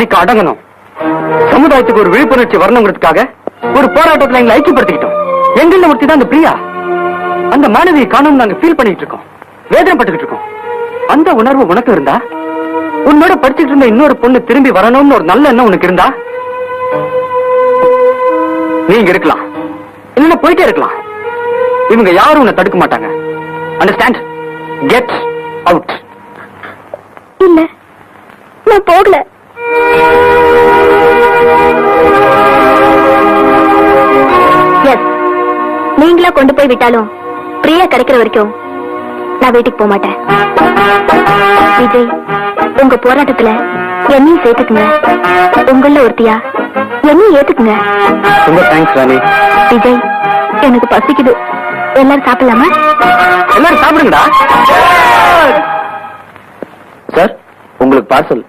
அடங்கணும். சமுதாயத்துக்கு ஒரு விழிப்புணர்ச்சி வரணுங்கிறதுக்காக ஒரு போராட்டத்துல எங்களை ஐக்கியப்படுத்திக்கிட்டோம். எங்கள ஒருத்தி தான் அந்த பிரியா. அந்த மாணவியை காணும் நாங்க ஃபீல் பண்ணிட்டு இருக்கோம், வேதனைப்பட்டுக்கிட்டு இருக்கோம். அந்த உணர்வு உனக்கு இருந்தா, உன்னோட படிச்சுட்டு இருந்த இன்னொரு பொண்ணு திரும்பி வரணும்னு ஒரு நல்ல எண்ணம் உனக்கு இருந்தா, நீங்க இருக்கலாம், இல்லைன்னா போயிட்டே இருக்கலாம். இவங்க யாரும் உன்னை தடுக்க மாட்டாங்க. அண்டர்ஸ்டாண்ட்? Get out. இல்ல, நான் போகல. எஸ், நீங்களா கொண்டு போய் விட்டாலும் பிரியா கிடைக்கிற வரைக்கும் நான் வீட்டுக்கு போக மாட்டேன். விஜய், உங்க போராட்டத்துல என்னையும் சேர்த்துக்குங்க. உங்கள ஒருத்தியா என்னையும் ஏத்துக்குங்க. ரொம்ப தேங்க்ஸ் ராணி. விஜய், எனக்கு பசிக்குது. எல்லாரும் சாப்பிடலாமா? எல்லாரும் சாப்பிடுங்கடா. சார், உங்களுக்கு பார்சல்.